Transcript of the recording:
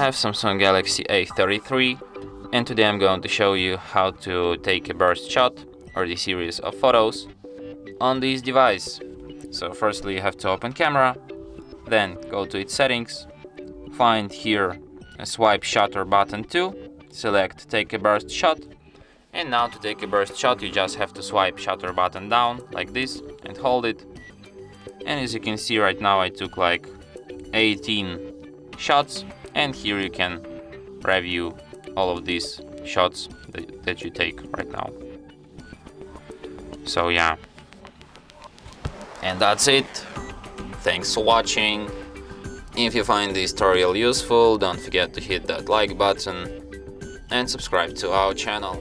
have Samsung Galaxy A33, and today I'm going to show you how to take a burst shot or the series of photos on this device. So firstly you have to open camera, then go to its settings, find here a swipe shutter button 2, select take a burst shot, and now to take a burst shot you just have to swipe shutter button down like this and hold it. And as you can see right now I took like 18 shots, and here you can review all of these shots that you take right now. So yeah, and that's it. Thanks for watching. If you find this tutorial useful, don't forget to hit that like button and subscribe to our channel.